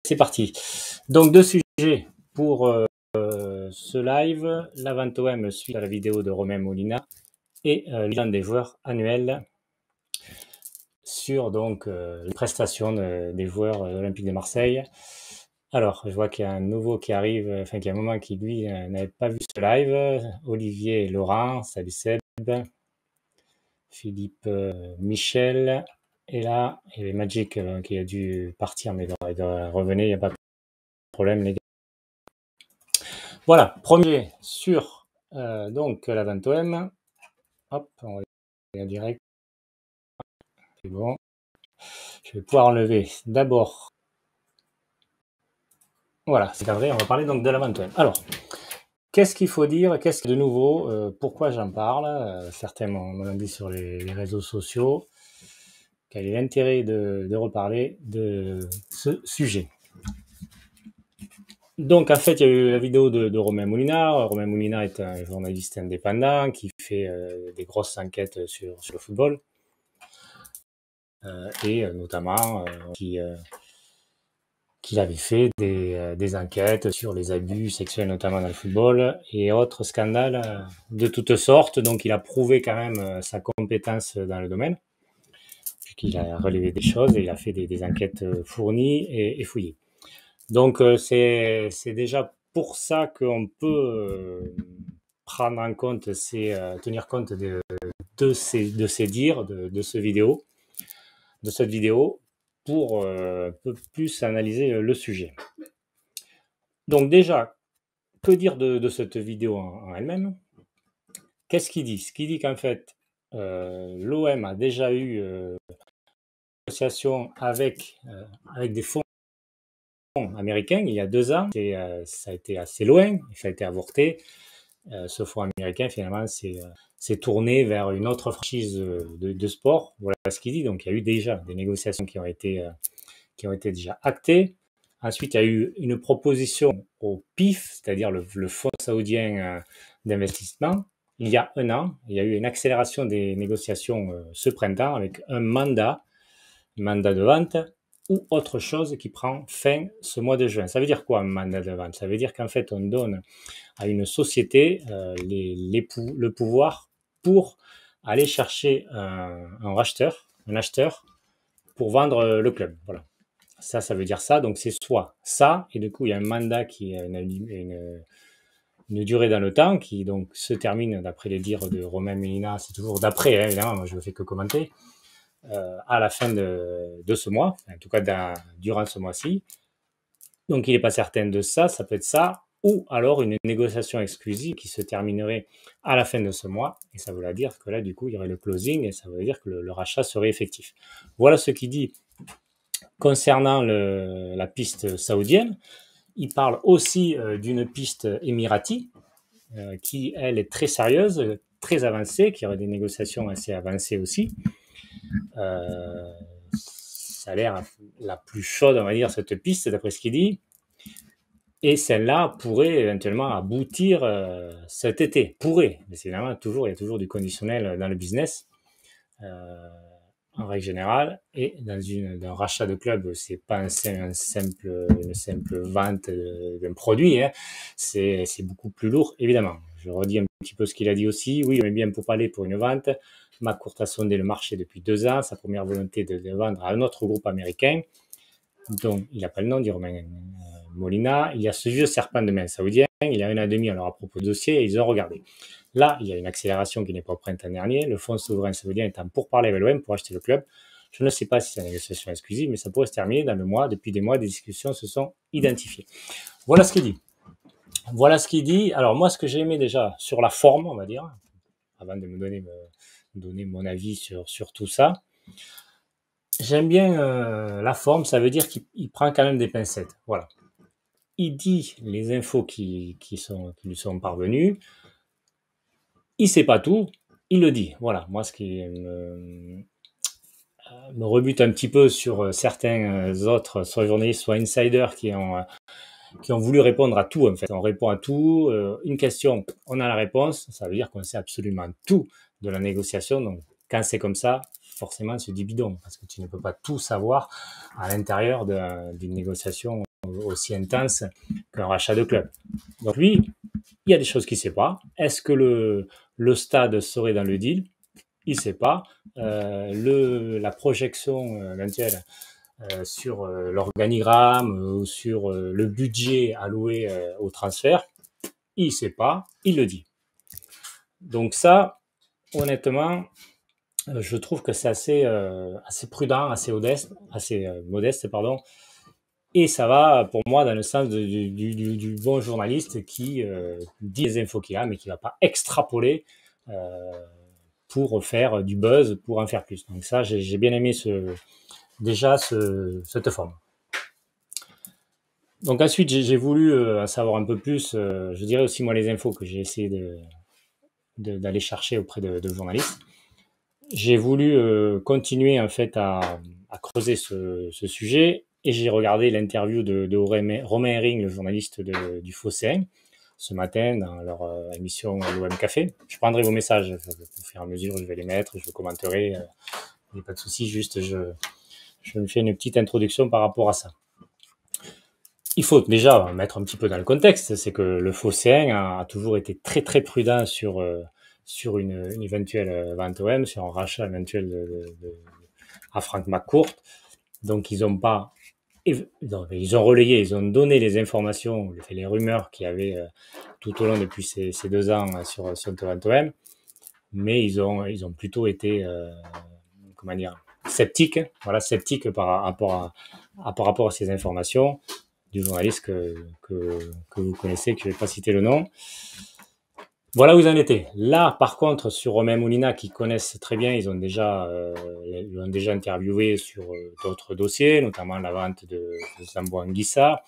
c'est parti. Donc, deux sujets pour ce live. La vente OM suite à la vidéo de Romain Molina et le bilan des joueurs annuels sur donc les prestations des joueurs olympiques de Marseille. Alors, je vois qu'il y a un nouveau qui arrive, enfin qu'il y a un moment qui lui n'avait pas vu ce live. Olivier et Laurent, salut Seb. Philippe, Michel est là. Il y avait Magic qui a dû partir, mais il doit revenir, il n'y a pas de problème les gars. Voilà, premier sur donc la 20OM. Hop, on va aller en direct. C'est bon. Je vais pouvoir enlever d'abord. Voilà, c'est cadré. On va parler donc de la 20OM. Alors, qu'est-ce qu'il faut dire? Qu'est-ce qu'il y a de nouveau? Pourquoi j'en parle? Certains m'ont dit sur les réseaux sociaux. Quel est l'intérêt de reparler de ce sujet? Donc, en fait, il y a eu la vidéo de Romain Molina. Romain Molina est un journaliste indépendant qui fait des grosses enquêtes sur le football. Et notamment qu'il avait fait des enquêtes sur les abus sexuels, notamment dans le football, et autres scandales de toutes sortes. Donc, il a prouvé quand même sa compétence dans le domaine, puisqu'il a relevé des choses et il a fait des enquêtes fournies et fouillées. Donc, c'est déjà pour ça qu'on peut prendre en compte, tenir compte de ces dires, de cette vidéo, pour un peu plus analyser le sujet. Donc déjà, que dire de cette vidéo en elle-même? Qu'est-ce qu'il dit? Ce qu'il dit qu'en fait, l'OM a déjà eu une négociation avec des fonds américain il y a 2 ans. Ça a été assez loin, ça a été avorté. Ce fonds américain, finalement, s'est tourné vers une autre franchise de sport. Voilà ce qu'il dit. Donc, il y a eu déjà des négociations qui ont été déjà actées. Ensuite, il y a eu une proposition au PIF, c'est-à-dire le Fonds saoudien d'investissement. Il y a 1 an, il y a eu une accélération des négociations ce printemps avec un mandat de vente ou autre chose qui prend fin ce mois de juin. Ça veut dire quoi un mandat de vente? Ça veut dire qu'en fait on donne à une société le pouvoir pour aller chercher un acheteur pour vendre le club. Voilà. Ça veut dire ça. Donc c'est soit ça, et du coup il y a un mandat qui a une durée dans le temps qui donc se termine d'après les dires de Romain Molina. C'est toujours d'après, hein, évidemment, moi je ne fais que commenter. À la fin de ce mois, en tout cas durant ce mois-ci. Donc il n'est pas certain de ça, ça peut être ça, ou alors une négociation exclusive qui se terminerait à la fin de ce mois, et ça veut dire que là, du coup, il y aurait le closing, et ça veut dire que le rachat serait effectif. Voilà ce qu'il dit concernant la piste saoudienne. Il parle aussi d'une piste émirati, qui, elle, est très sérieuse, très avancée, qui aurait des négociations assez avancées aussi. Ça a l'air la plus chaude, on va dire, cette piste, d'après ce qu'il dit. Et celle-là pourrait éventuellement aboutir cet été. Pourrait, mais c'est évidemment il y a toujours du conditionnel dans le business, en règle générale. Et dans un rachat de club, c'est pas une simple vente d'un produit, hein. C'est beaucoup plus lourd, évidemment. Je redis un petit peu ce qu'il a dit aussi. Oui, on est bien pour parler pour une vente. McCourt a sondé le marché depuis 2 ans. Sa première volonté de vendre à un autre groupe américain, dont il n'a pas le nom, dit Romain Molina. Il y a ce vieux serpent de main saoudien. Il y a 1 an et demi, on leur a proposé le dossier et ils ont regardé. Là, il y a une accélération qui n'est pas au printemps dernier. Le fonds souverain saoudien est en pourparlers avec l'OM pour acheter le club. Je ne sais pas si c'est une négociation exclusive, mais ça pourrait se terminer dans le mois. Depuis des mois, des discussions se sont identifiées. Voilà ce qu'il dit. Voilà ce qu'il dit. Alors moi, ce que j'ai aimé déjà sur la forme, on va dire, avant de me donner mon avis sur tout ça, j'aime bien la forme. Ça veut dire qu'il prend quand même des pincettes. Voilà. Il dit les infos qui lui sont parvenues. Il ne sait pas tout. Il le dit. Voilà. Moi, ce qui me rebute un petit peu sur certains autres, soit journalistes, soit insiders qui ont voulu répondre à tout, en fait. On répond à tout. Une question, on a la réponse. Ça veut dire qu'on sait absolument tout de la négociation. Donc, quand c'est comme ça, forcément, c'est du bidon, parce que tu ne peux pas tout savoir à l'intérieur d'une négociation aussi intense qu'un rachat de club. Donc lui, il y a des choses qu'il ne sait pas. Est-ce que le stade serait dans le deal? Il ne sait pas. La projection éventuelle sur l'organigramme ou sur le budget alloué au transfert, il ne sait pas, il le dit. Donc ça, honnêtement, je trouve que c'est assez prudent, assez modeste, pardon. Et ça va, pour moi, dans le sens du bon journaliste qui dit les infos qu'il a, mais qui ne va pas extrapoler pour faire du buzz, pour en faire plus. Donc ça, j'ai bien aimé cette forme. Donc ensuite, j'ai voulu en savoir un peu plus. Je dirais aussi, moi, les infos que j'ai essayé d'aller chercher auprès de journalistes. J'ai voulu continuer, en fait, à creuser ce sujet. Et j'ai regardé l'interview de Romain Herring, le journaliste du Phocéen, ce matin dans leur émission l'OM Café. Je prendrai vos messages au fur et à mesure, je vais les mettre, je commenterai. Il n'y a pas de souci, juste je me fais une petite introduction par rapport à ça. Il faut déjà mettre un petit peu dans le contexte, c'est que le Phocéen a toujours été très très prudent sur une éventuelle vente OM, sur un rachat éventuel à Frank McCourt. Donc ils ont relayé, ils ont donné les informations, les rumeurs qu'il y avait tout au long depuis ces 2 ans sur OM, mais ils ont plutôt été sceptiques, sceptiques par rapport à ces informations du journaliste que vous connaissez, que je ne vais pas citer le nom. Voilà où ils en étaient. Là, par contre, sur Romain Molina, qu'ils connaissent très bien, ils l'ont déjà interviewé sur d'autres dossiers, notamment la vente de Zambo Anguissa,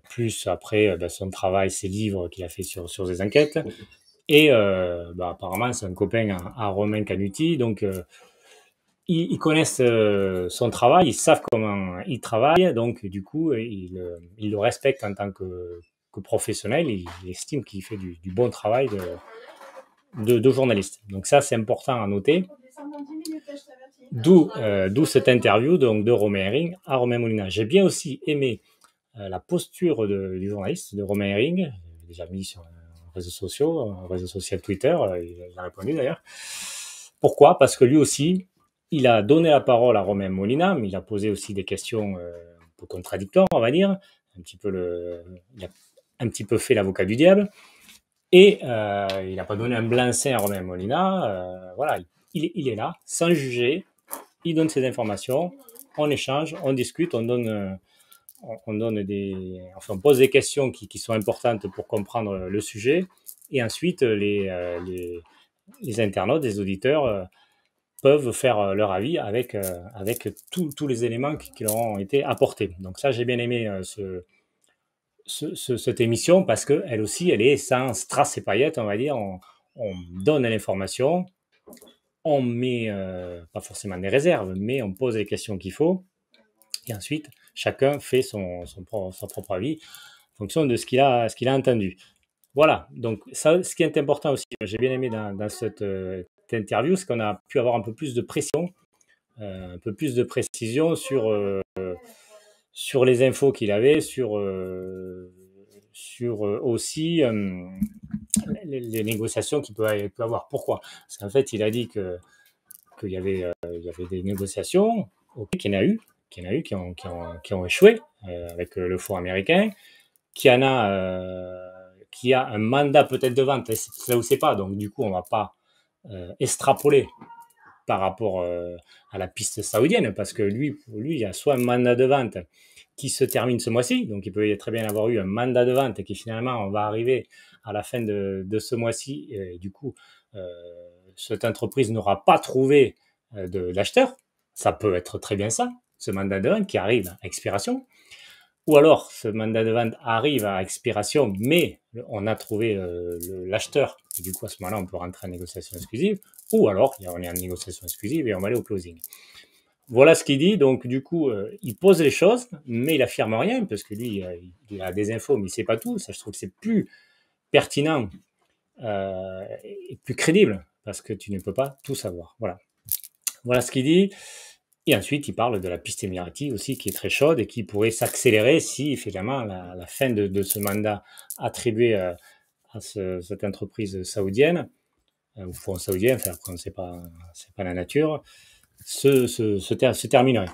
plus après son travail, ses livres qu'il a fait sur des enquêtes. Et apparemment, c'est un copain à Romain Canuti, donc ils connaissent son travail, ils savent comment il travaille, donc du coup, ils le respectent en tant que professionnel, ils estiment qu'il fait du bon travail de journaliste. Donc ça, c'est important à noter. D'où cette interview donc, de Romain Herring à Romain Molina. J'ai bien aussi aimé la posture du journaliste, de Romain Herring, déjà mis sur réseau social Twitter, il a répondu d'ailleurs. Pourquoi? Parce que lui aussi, il a donné la parole à Romain Molina, mais il a posé aussi des questions un peu contradictoires, on va dire. Il a un petit peu fait l'avocat du diable. Et il n'a pas donné un blanc-seing à Romain Molina. Voilà, il est là, sans juger. Il donne ses informations, on échange, on discute, on pose des questions qui sont importantes pour comprendre le sujet. Et ensuite, les internautes, les auditeurs peuvent faire leur avis avec tous les éléments qui leur ont été apportés. Donc ça, j'ai bien aimé cette émission parce qu'elle aussi, elle est sans strass et paillettes, on va dire. On donne l'information, on met pas forcément des réserves, mais on pose les questions qu'il faut. Et ensuite, chacun fait son propre avis en fonction de ce qu'il a entendu. Voilà, donc ça, ce qui est important aussi, j'ai bien aimé dans cette interview, c'est qu'on a pu avoir un peu plus de pression, un peu plus de précision sur les infos qu'il avait, sur aussi les négociations qu'il peut avoir. Pourquoi? Parce qu'en fait, il a dit qu'il y avait des négociations, qu'il y en a eu, qui ont échoué avec le fonds américain, qui a un mandat peut-être de vente, ça ne sait pas, donc du coup on ne va pas extrapoler par rapport à la piste saoudienne, parce que lui, il y a soit un mandat de vente qui se termine ce mois-ci, donc il peut très bien avoir eu un mandat de vente qui finalement on va arriver à la fin de ce mois-ci, et du coup cette entreprise n'aura pas trouvé de l'acheteur. Ça peut être très bien ça, ce mandat de vente qui arrive à expiration. Ou alors, ce mandat de vente arrive à expiration, mais on a trouvé l'acheteur. Et du coup, à ce moment-là, on peut rentrer en négociation exclusive. Ou alors, on est en négociation exclusive et on va aller au closing. Voilà ce qu'il dit. Donc, du coup, il pose les choses, mais il affirme rien, parce que lui, il a des infos, mais il ne sait pas tout. Ça, je trouve que c'est plus pertinent et plus crédible, parce que tu ne peux pas tout savoir. Voilà ce qu'il dit. Et ensuite, il parle de la piste émiratie aussi, qui est très chaude et qui pourrait s'accélérer si, finalement, la fin de ce mandat attribué à cette entreprise saoudienne, ou fonds saoudien, enfin, après, c'est pas la nature, se terminerait.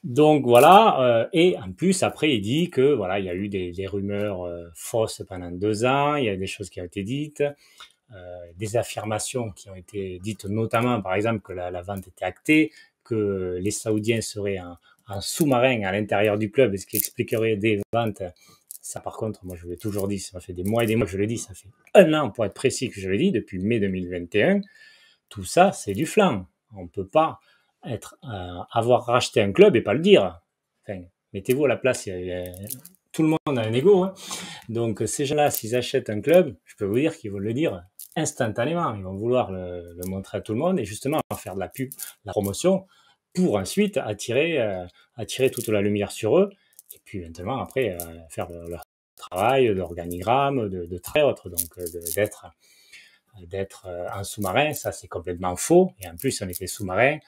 Donc voilà, et en plus après il dit que voilà, il y a eu des rumeurs fausses pendant 2 ans, il y a des choses qui ont été dites, des affirmations qui ont été dites, notamment par exemple que la vente était actée, que les Saoudiens seraient en sous-marin à l'intérieur du club, ce qui expliquerait des ventes. Ça par contre, moi je l'ai toujours dit, ça fait des mois et des mois que je le dis, ça fait 1 an pour être précis que je le dis, depuis mai 2021. Tout ça, c'est du flan. On ne peut pas avoir racheté un club et pas le dire. Enfin, mettez-vous à la place, tout le monde a un ego. Hein. Donc ces gens-là, s'ils achètent un club, je peux vous dire qu'ils vont le dire instantanément. Ils vont vouloir le montrer à tout le monde et justement faire de la pub, de la promotion, pour ensuite attirer toute la lumière sur eux. Et puis maintenant, après, faire leur travail d'organigramme, de très autres. Donc d'être un sous-marin, ça c'est complètement faux. Et en plus, on était sous-marin,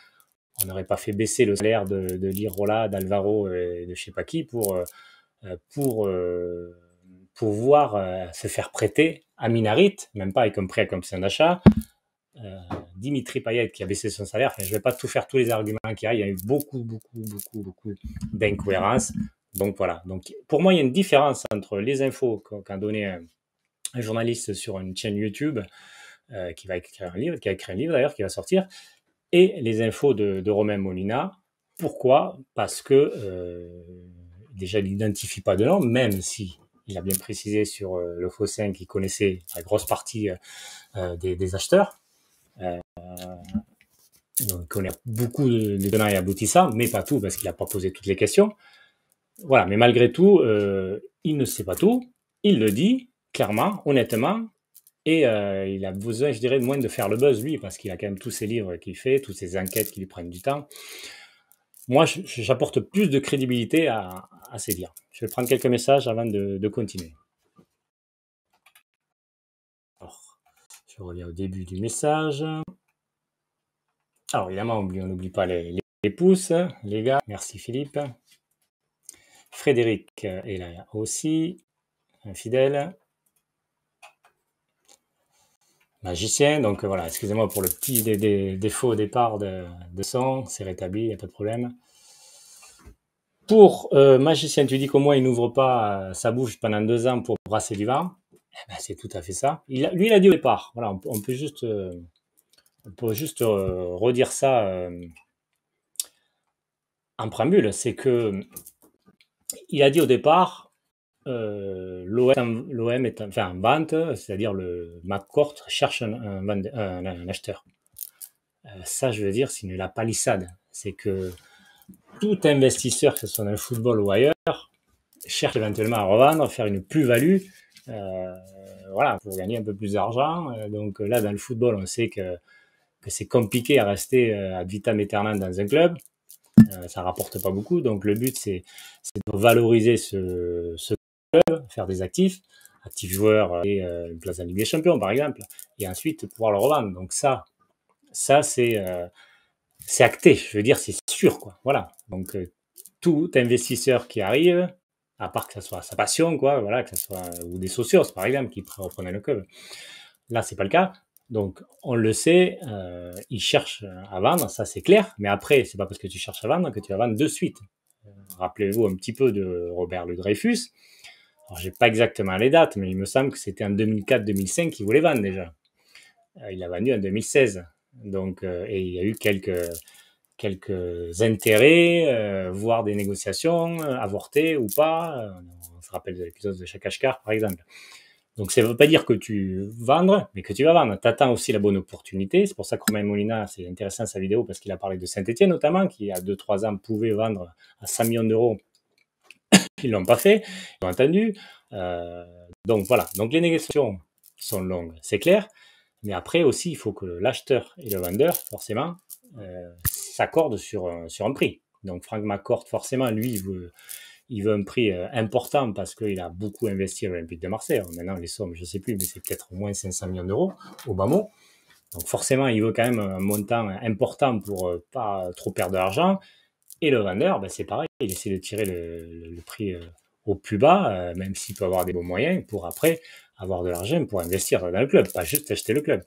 on n'aurait pas fait baisser le salaire de Lirola, d'Alvaro et de je sais pas qui pour pouvoir se faire prêter à Minarit, même pas avec un prêt comme option d'achat. Dimitri Payet qui a baissé son salaire. Enfin, je ne vais pas tout faire tous les arguments qu'il y a. Il y a eu beaucoup d'incohérences. Donc voilà. Donc pour moi, il y a une différence entre les infos qu'a donné un journaliste sur une chaîne YouTube qui va écrire un livre, qui a écrit un livre d'ailleurs, qui va sortir, et les infos de Romain Molina. Pourquoi? Parce que déjà, il n'identifie pas de nom, même si il a bien précisé sur le Fossin qu'il connaissait la grosse partie des acheteurs. Donc, il connaît beaucoup de tenants et aboutissants, mais pas tout, parce qu'il n'a pas posé toutes les questions. Voilà, mais malgré tout, il ne sait pas tout. Il le dit clairement, honnêtement, et il a besoin, je dirais, moins de faire le buzz, lui, parce qu'il a quand même tous ses livres qu'il fait, toutes ses enquêtes qui lui prennent du temps. Moi, j'apporte plus de crédibilité à ces dires. Je vais prendre quelques messages avant de continuer. Alors, je reviens au début du message. Alors, évidemment, on n'oublie pas les pouces, les gars. Merci Philippe. Frédéric est là aussi, un fidèle. Magicien, donc voilà, excusez-moi pour le petit défaut au départ de son, c'est rétabli, il n'y a pas de problème. Pour Magicien, tu dis qu'au moins il n'ouvre pas sa bouche pendant 2 ans pour brasser du vent. Eh ben, c'est tout à fait ça. Lui, il a dit au départ, voilà, on peut juste redire ça en préambule, c'est que il a dit au départ, l'OM est en vente, c'est-à-dire le McCourt cherche un acheteur. Ça, je veux dire, c'est une la palissade. C'est que tout investisseur, que ce soit dans le football ou ailleurs, cherche éventuellement à revendre, faire une plus-value, voilà, pour gagner un peu plus d'argent. Donc là, dans le football, on sait que c'est compliqué à rester ad vitam aeternam dans un club. Ça rapporte pas beaucoup. Donc le but, c'est de valoriser ce club, faire des actifs joueurs et une place en Ligue des Champions, par exemple, et ensuite pouvoir le revendre. Donc ça c'est acté. Je veux dire, c'est sûr, quoi. Voilà. Donc tout investisseur qui arrive, à part que ça soit sa passion, quoi, voilà, que ça soit ou des socios, par exemple, qui reprenaient le club. Là, c'est pas le cas. Donc, on le sait, ils cherchent à vendre, ça c'est clair. Mais après, c'est pas parce que tu cherches à vendre que tu vas vendre de suite. Rappelez-vous un petit peu de Robert Le Dreyfus. Alors, j'ai pas exactement les dates, mais il me semble que c'était en 2004-2005 qu'il voulait vendre déjà. Il a vendu en 2016. Donc, et il y a eu quelques intérêts, voire des négociations avortées ou pas. On se rappelle de l'épisode de Chakashkar, par exemple. Donc, ça ne veut pas dire que tu vends, mais que tu vas vendre. Tu attends aussi la bonne opportunité. C'est pour ça que Romain Molina, c'est intéressant sa vidéo, parce qu'il a parlé de Saint-Etienne notamment, qui, il y a 2-3 ans, pouvait vendre à 100 millions d'euros. Ils ne l'ont pas fait, ils ont entendu. Donc, voilà. Donc, les négociations sont longues, c'est clair. Mais après aussi, il faut que l'acheteur et le vendeur, forcément, s'accordent sur un prix. Donc, Franck McCourt, forcément, lui, il veut un prix important parce qu'il a beaucoup investi à l'Olympique de Marseille. Alors, maintenant, les sommes, je ne sais plus, mais c'est peut-être au moins 500 millions d'euros au bas mot. Donc forcément, il veut quand même un montant important pour pas trop perdre de l'argent. Et le vendeur, ben, c'est pareil, il essaie de tirer le prix au plus bas, même s'il peut avoir des bons moyens, pour après avoir de l'argent pour investir dans le club, pas juste acheter le club.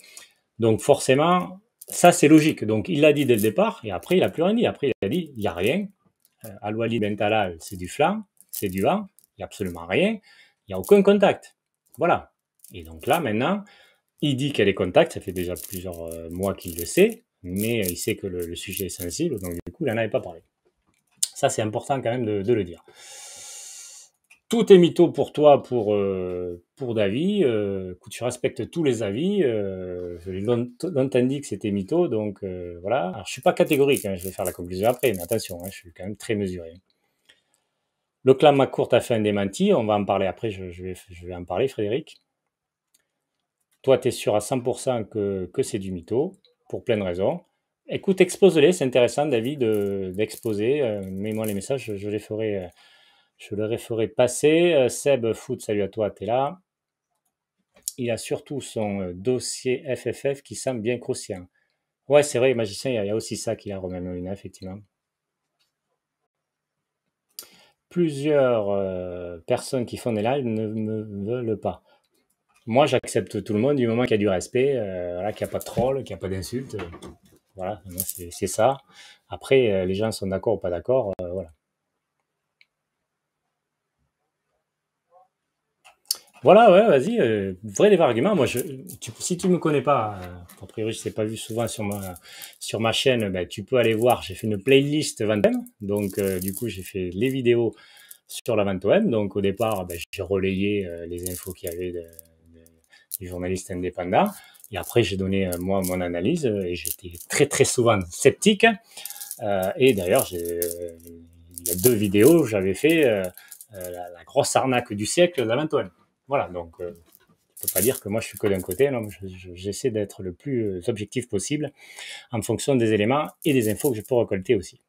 Donc forcément, ça c'est logique. Donc il l'a dit dès le départ, et après il a plus rien dit. Après il a dit, il n'y a rien. Al-Walid Ben Talal, c'est du flanc, c'est du vent, il n'y a absolument rien, il n'y a aucun contact. Voilà. Et donc là, maintenant, il dit qu'il y a des contacts, ça fait déjà plusieurs mois qu'il le sait, mais il sait que le sujet est sensible, donc du coup, il n'en avait pas parlé. Ça, c'est important quand même de le dire. Tout est mytho pour toi, pour David. Écoute, je respecte tous les avis. Je l'ai longtemps dit que c'était mytho, donc voilà. Alors, je suis pas catégorique, hein, je vais faire la conclusion après, mais attention, hein, je suis quand même très mesuré. Le clan McCourt a fait un démenti, on va en parler après, je vais en parler, Frédéric. Toi, tu es sûr à 100% que c'est du mytho, pour plein de raisons. Écoute, expose-les, c'est intéressant, David, d'exposer. Mets-moi les messages, je les ferai passer. Seb Foot, salut à toi, tu es là. Il a surtout son dossier FFF qui semble bien croustillant. Ouais, c'est vrai, magicien, il y a aussi ça qu'il a, Romain Molina, effectivement. Plusieurs personnes qui font des lives ne me veulent pas. Moi, j'accepte tout le monde du moment qu'il y a du respect, voilà, qu'il n'y a pas de troll, qu'il n'y a pas d'insultes. Voilà, c'est ça. Après, les gens sont d'accord ou pas d'accord, voilà. Voilà, ouais, vas-y, vrai des arguments. Moi, si tu me connais pas, a priori, je t'ai pas vu souvent sur ma chaîne, ben, tu peux aller voir. J'ai fait une playlist vente OM, donc du coup, j'ai fait les vidéos sur la vente OM. Donc au départ, ben, j'ai relayé les infos qu'il y avait du journaliste indépendant. Et après, j'ai donné moi mon analyse et j'étais très très souvent sceptique. Et d'ailleurs, il y a 2 vidéos, j'avais fait la grosse arnaque du siècle de la vente OM. Voilà, donc je ne peux pas dire que moi je suis que d'un côté, non, j'essaie d'être le plus objectif possible en fonction des éléments et des infos que je peux récolter aussi.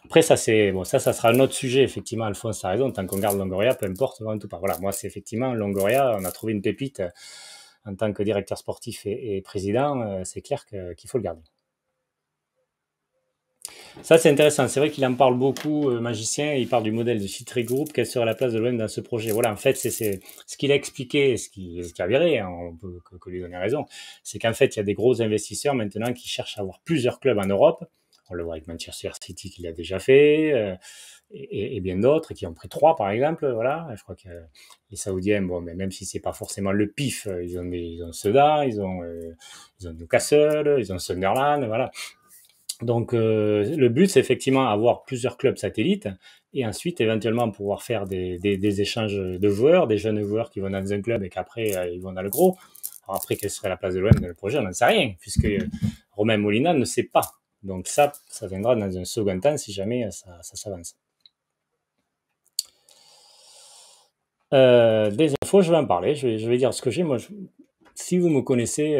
Après, ça, ça sera un autre sujet, effectivement. Alphonse a raison, tant qu'on garde Longoria, peu importe, vraiment tout pas. Voilà, moi, c'est effectivement Longoria, on a trouvé une pépite en tant que directeur sportif et président, c'est clair qu'il faut le garder. Ça, c'est intéressant. C'est vrai qu'il en parle beaucoup, Magicien. Il parle du modèle de Citry Group. Quelle serait la place de l'OM dans ce projet? Voilà, en fait, c'est ce qu'il a expliqué, ce qui est avéré, hein, on peut que lui donner raison. C'est qu'en fait, il y a des gros investisseurs maintenant qui cherchent à avoir plusieurs clubs en Europe. On le voit avec Manchester City qui l'a déjà fait, et bien d'autres qui ont pris 3 par exemple. Voilà, je crois que les Saoudiens, bon, mais même si c'est pas forcément le pif, ils ont Sedan, ils ont Newcastle, ils ont Sunderland, voilà. Donc le but, c'est effectivement avoir plusieurs clubs satellites et ensuite éventuellement pouvoir faire des échanges de joueurs, des jeunes joueurs qui vont dans un club et qu'après ils vont dans le gros. Alors après, quelle serait la place de l'OM dans le projet? On n'en sait rien, puisque Romain Molina ne sait pas. Donc ça viendra dans un second temps si jamais ça s'avance. Des infos, je vais en parler, je vais dire ce que j'ai. Moi, si vous me connaissez,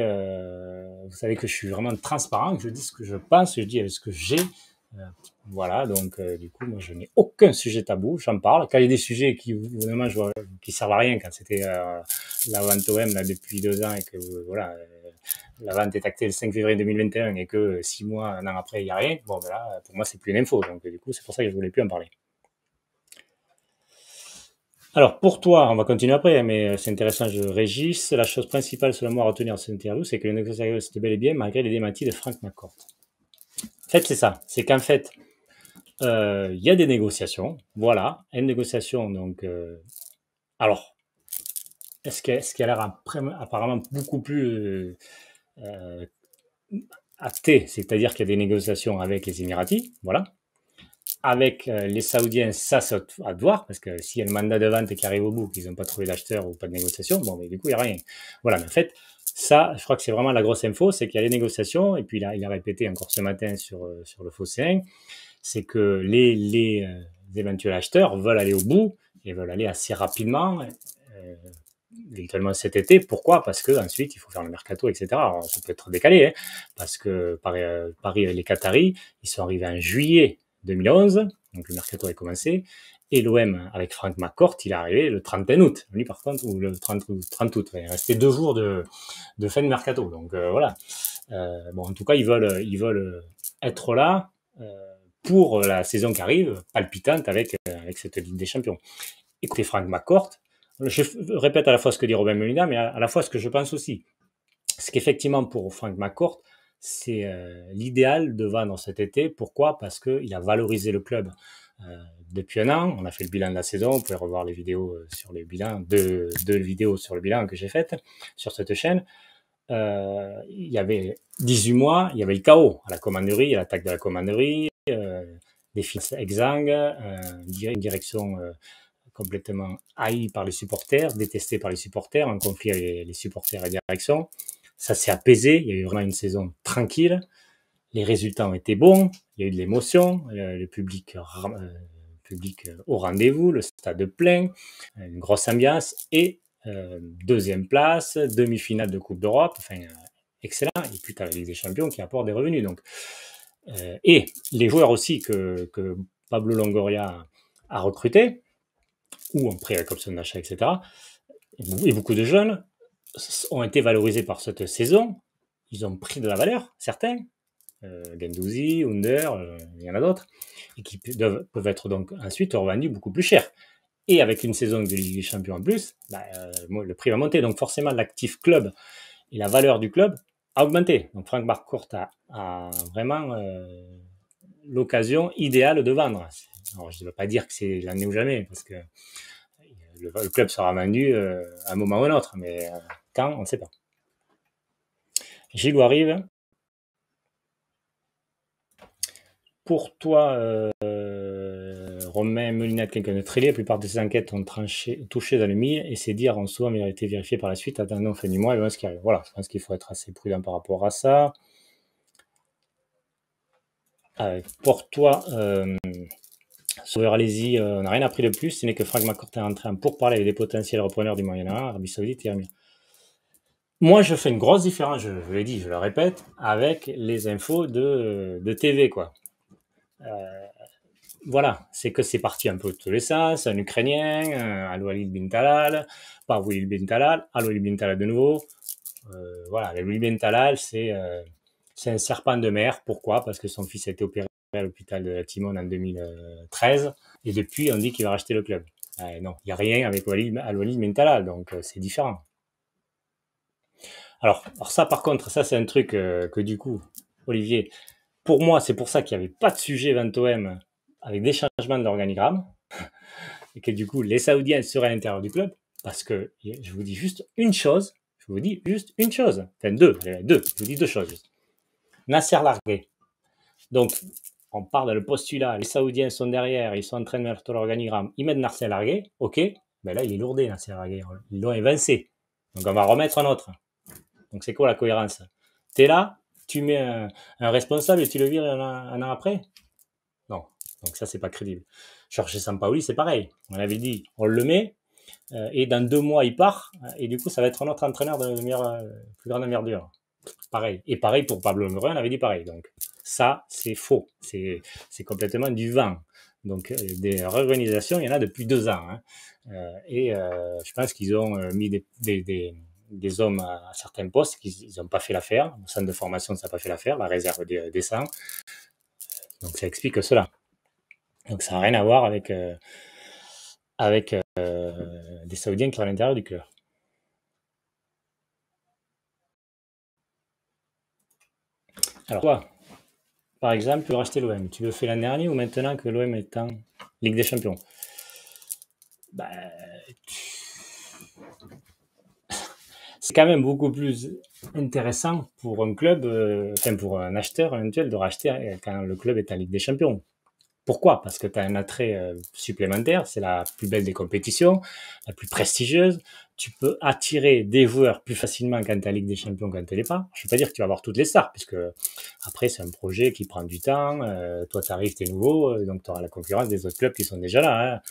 vous savez que je suis vraiment transparent, que je dis ce que je pense, je dis ce que j'ai. Voilà, donc du coup, moi, je n'ai aucun sujet tabou, j'en parle. Quand il y a des sujets vraiment, qui servent à rien, quand c'était la vente OM là, depuis 2 ans et que voilà, la vente est actée le 5 février 2021 et que 6 mois, un an après, il n'y a rien, bon, ben là, pour moi, c'est plus une info. Donc du coup, c'est pour ça que je voulais plus en parler. Alors pour toi, on va continuer après, mais c'est intéressant, Régis. La chose principale selon moi à retenir de cette interview, c'est que les négociations c'était bel et bien malgré les démentis de Frank McCourt. En fait, c'est ça. C'est qu'en fait, il y a des négociations. Voilà, une négociation. Donc, alors, est-ce qu'elle a l'air apparemment beaucoup plus actée, c'est-à-dire qu'il y a des négociations avec les Émiratis, voilà. Avec les Saoudiens, ça c'est à voir, parce que s'il y a le mandat de vente qui arrive au bout, qu'ils n'ont pas trouvé d'acheteur ou pas de négociation, bon, mais du coup, il n'y a rien. Voilà, mais en fait, ça, je crois que c'est vraiment la grosse info, c'est qu'il y a les négociations, et puis il a répété encore ce matin sur le Phocéen, c'est que les éventuels acheteurs veulent aller au bout, et veulent aller assez rapidement, éventuellement cet été. Pourquoi? Parce que ensuite il faut faire le mercato, etc. Alors, ça peut être décalé, hein, parce que Paris, les Qataris, ils sont arrivés en juillet 2011, donc le mercato a commencé, Et l'OM, avec Frank McCourt, il est arrivé le 31 août. Lui, par contre, ou le 30 août. Il restait 2 jours de fin de mercato. Donc voilà. Bon, en tout cas, ils veulent être là pour la saison qui arrive, palpitante avec cette Ligue des Champions. Écoutez, Frank McCourt, je répète à la fois ce que dit Robin Molina, mais à la fois ce que je pense aussi. C'est qu'effectivement, pour Frank McCourt, c'est l'idéal de vendre cet été. Pourquoi? Parce qu'il a valorisé le club depuis un an. On a fait le bilan de la saison. Vous pouvez revoir les vidéos sur le bilan, deux vidéos sur le bilan que j'ai faites sur cette chaîne. Il y avait 18 mois, il y avait le chaos à la commanderie, à l'attaque de la commanderie, des finances exsangues, une direction complètement haïe par les supporters, détestée par les supporters, en conflit avec les supporters et la direction. Ça s'est apaisé, il y a eu vraiment une saison tranquille, les résultats ont été bons, il y a eu de l'émotion, le public au rendez-vous, le stade plein, une grosse ambiance et deuxième place, demi-finale de Coupe d'Europe, enfin excellent, et puis tu as la Ligue des Champions qui apporte des revenus. Donc, et les joueurs aussi que Pablo Longoria a recrutés, ou en prêt avec option d'achat, etc., et beaucoup de jeunes ont été valorisés par cette saison, ils ont pris de la valeur, certains, Guendouzi, Under, il y en a d'autres, et qui peuvent être donc ensuite revendus beaucoup plus cher. Et avec une saison de Ligue des Champions en plus, le prix va monter. Donc forcément, l'actif club et la valeur du club a augmenté. Donc Frank McCourt a vraiment l'occasion idéale de vendre. Alors, je ne veux pas dire que c'est l'année ou jamais, parce que le club sera vendu à un moment ou un autre, mais quand, on ne sait pas. Gilles arrive. Pour toi, Romain Molinette, quelqu'un de très lié, la plupart de ces enquêtes ont touché dans le mille et ces dires ont souvent été vérifiés par la suite. Attendons fin du mois et voyons ce qui arrive. Voilà, je pense qu'il faut être assez prudent par rapport à ça. Pour toi, Sauveur, allez-y, on n'a rien appris de plus, ce n'est que Frank McCourt est en train pour parler avec des potentiels repreneurs du Moyen-Orient, Arabie Saoudite et Émirats. Moi, je fais une grosse différence, je l'ai dit, je le répète, avec les infos de TV, quoi. Voilà, c'est que c'est parti un peu de tous les sens, un Ukrainien, Al-Walid bin Talal, pas Walid bin Talal, Al-Walid bin Talal de nouveau. Voilà, Al-Walid bin Talal, c'est un serpent de mer. Pourquoi? Parce que son fils a été opéré à l'hôpital de la Timone en 2013, et depuis, on dit qu'il va racheter le club. Non, il n'y a rien avec Al-Walid bin Talal, donc c'est différent. Alors ça, par contre, ça c'est un truc que du coup, Olivier, pour moi, c'est pour ça qu'il n'y avait pas de sujet 20OM avec des changements de l'organigramme, et que du coup, les Saoudiens seraient à l'intérieur du club, parce que je vous dis juste une chose, enfin deux, je vous dis deux choses juste. Nasser largué. Donc, on part dans le postulat, les Saoudiens sont derrière, ils sont en train de mettre l'organigramme, ils mettent Nasser largué, ok, ben là, il est lourdé, Nasser largué, ils l'ont évincé. Donc, on va remettre un autre. Donc, c'est quoi la cohérence? T'es là, tu mets un responsable et tu le vires un an après? Non. Donc ça, c'est pas crédible. Jorge Sampaoli, c'est pareil. On avait dit, on le met, et dans 2 mois, il part, et du coup, ça va être un autre entraîneur de plus grande envergure. Pareil. Et pareil pour Pablo Longoria, on avait dit pareil. Donc ça, c'est faux. C'est complètement du vent. Donc des réorganisations, il y en a depuis 2 ans. Hein. Je pense qu'ils ont mis des hommes à certains postes, qu'ils n'ont pas fait l'affaire. Au centre de formation, ça n'a pas fait l'affaire. La réserve descend. Donc ça explique cela. Donc ça n'a rien à voir avec des Saoudiens qui sont à l'intérieur du club. Alors toi, par exemple, tu veux racheter l'OM. Tu le fais l'année dernière ou maintenant que l'OM est en Ligue des Champions? C'est quand même beaucoup plus intéressant pour un club, pour un acheteur éventuel de racheter quand le club est en Ligue des Champions. Pourquoi? Parce que tu as un attrait supplémentaire, c'est la plus belle des compétitions, la plus prestigieuse. Tu peux attirer des joueurs plus facilement quand tu es en Ligue des Champions quand tu l'es pas. Je ne veux pas dire que tu vas avoir toutes les stars, puisque après c'est un projet qui prend du temps. Toi, tu arrives, tu es nouveau, donc tu auras la concurrence des autres clubs qui sont déjà là. Hein.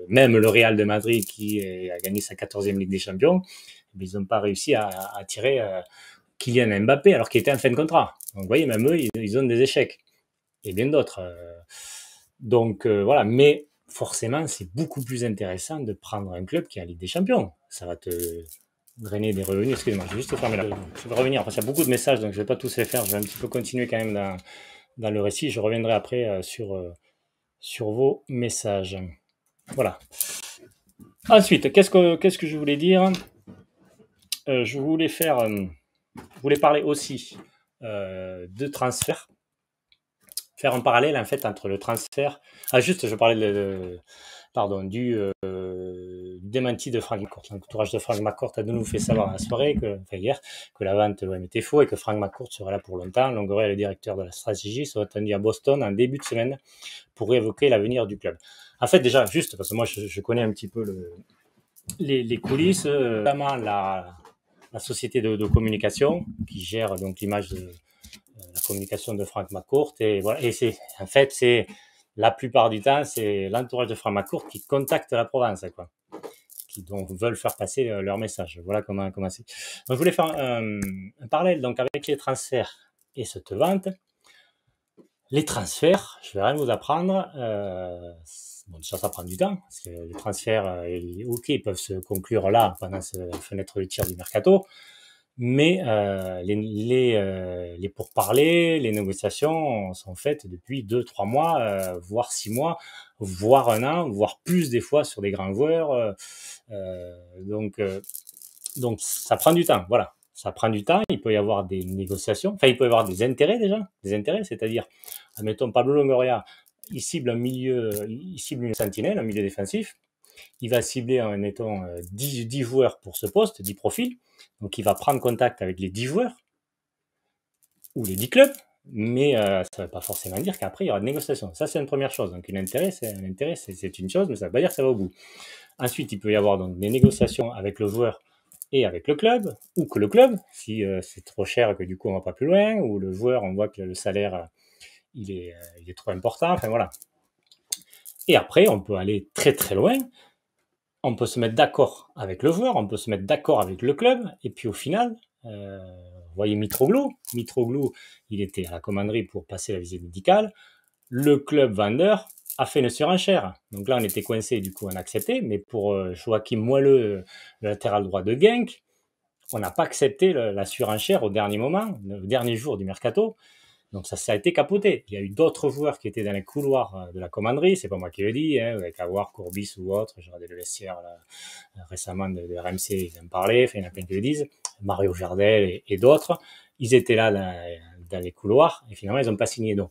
Même le Real de Madrid qui a gagné sa 14e Ligue des Champions, ils n'ont pas réussi à attirer Kylian Mbappé alors qu'il était en fin de contrat. Donc vous voyez, même eux, ils ont des échecs. Et bien d'autres. Donc voilà, mais forcément, c'est beaucoup plus intéressant de prendre un club qui est en Ligue des Champions. Ça va te drainer des revenus. Excusez-moi, je vais juste fermer là. Je vais revenir, parce qu'il y a beaucoup de messages, donc je ne vais pas tous les faire. Je vais un petit peu continuer quand même dans le récit. Je reviendrai après sur vos messages. Voilà. Ensuite, qu'est-ce que je voulais dire? Je voulais parler aussi de transfert, faire un parallèle en fait entre le transfert. Ah, juste, je parlais du démenti de Frank McCourt. L'entourage de Frank McCourt a de nous fait savoir la soirée, hier, que la vente de l'OM était faux et que Frank McCourt serait là pour longtemps. Longoria, le directeur de la stratégie, sera attendu à Boston en début de semaine pour évoquer l'avenir du club. En fait, déjà, juste parce que moi, je connais un petit peu les coulisses, notamment la société de communication qui gère donc l'image de la communication de Frank McCourt, et voilà. Et c'est la plupart du temps, c'est l'entourage de Frank McCourt qui contacte la province, quoi, qui donc veulent faire passer leur message. Voilà comment c'est. Donc je voulais faire un parallèle donc avec les transferts et cette vente. Les transferts, je vais rien vous apprendre. Bon, déjà, ça prend du temps, parce que les transferts, ok, ils peuvent se conclure là, pendant cette fenêtre de tir du mercato, mais les pourparlers, les négociations sont faites depuis 2-3 mois, voire 6 mois, voire un an, voire plus des fois sur des grands joueurs. Donc ça prend du temps, voilà. Ça prend du temps, il peut y avoir des négociations, enfin il peut y avoir des intérêts déjà, c'est-à-dire, admettons Pablo Longoria, il cible il cible une sentinelle, un milieu défensif, il va cibler, admettons, 10 joueurs pour ce poste, 10 profils, donc il va prendre contact avec les 10 joueurs, ou les 10 clubs, mais ça ne veut pas forcément dire qu'après il y aura de négociations. Ça c'est une première chose, donc un intérêt c'est une chose, mais ça ne veut pas dire que ça va au bout. Ensuite, il peut y avoir donc des négociations avec le joueur et avec le club, ou que le club, si c'est trop cher et que du coup on va pas plus loin, ou le joueur, on voit que le salaire il est trop important, enfin voilà. Et après, on peut aller très très loin, on peut se mettre d'accord avec le joueur, on peut se mettre d'accord avec le club, et puis au final, vous voyez Mitroglou, il était à la commanderie pour passer la visite médicale, le club vendeur a fait une surenchère. Donc là, on était coincé, du coup, on a accepté. Mais pour Joachim Moelleux, le latéral droit de Genk, on n'a pas accepté la surenchère au dernier moment, le dernier jour du mercato. Donc ça a été capoté. Il y a eu d'autres joueurs qui étaient dans les couloirs de la commanderie, c'est pas moi qui le dis, hein, avec avoir Courbis ou autre. J'ai regardé le vestiaire là, récemment de RMC, ils en parlaient, enfin, il y en a plein qui le disent, Mario Jardel et d'autres. Ils étaient là dans les couloirs et finalement ils n'ont pas signé. Donc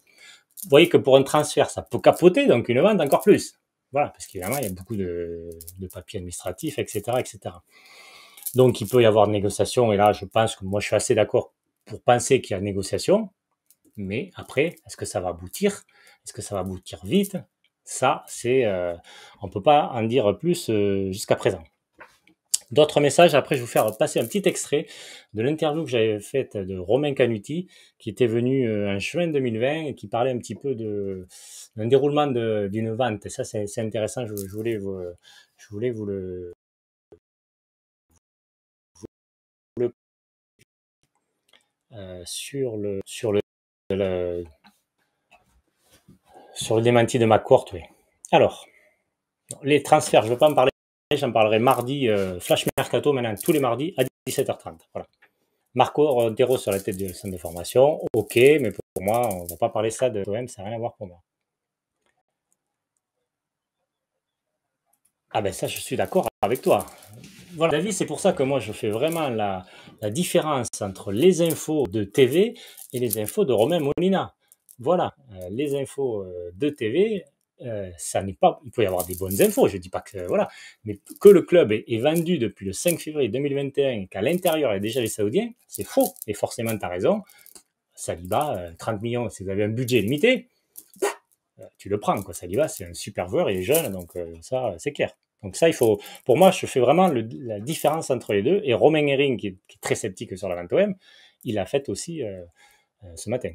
vous voyez que pour un transfert, ça peut capoter, donc une vente encore plus. Voilà, parce qu'évidemment, il y a beaucoup de papiers administratifs, etc., etc. Donc, il peut y avoir de négociations, et là, je pense que moi, je suis assez d'accord pour penser qu'il y a négociation, mais après, est-ce que ça va aboutir? Est-ce que ça va aboutir vite? Ça, on ne peut pas en dire plus jusqu'à présent. D'autres messages, après je vais vous faire passer un petit extrait de l'interview que j'avais faite de Romain Canuti, qui était venu en juin 2020 et qui parlait un petit peu d'un déroulement d'une vente. Et ça, c'est intéressant, je voulais vous le le sur le démenti de McCourt, oui. Alors, les transferts, je ne veux pas en parler, j'en parlerai mardi, Flash Mercato maintenant, tous les mardis à 17h30. Voilà. Marco Rodero sur la tête du centre de formation, ok, mais pour moi, on ne va pas parler ça de l'OM, ça n'a rien à voir pour moi. Ah ben ça, je suis d'accord avec toi. Voilà, David, c'est pour ça que moi, je fais vraiment la différence entre les infos de TV et les infos de Romain Molina. Voilà, les infos de TV, ça n'est pas. Il peut y avoir des bonnes infos, je ne dis pas que. Voilà, mais que le club est vendu depuis le 5 février 2021 et qu'à l'intérieur, il y a déjà les Saoudiens, c'est faux. Et forcément, tu as raison. Saliba, 30 millions, si vous avez un budget limité, tu le prends, quoi. Saliba, c'est un super joueur, il est jeune, donc ça, c'est clair. Donc ça, il faut. Pour moi, je fais vraiment la différence entre les deux. Et Romain Herring, qui est très sceptique sur la vente OM, il l'a fait aussi ce matin.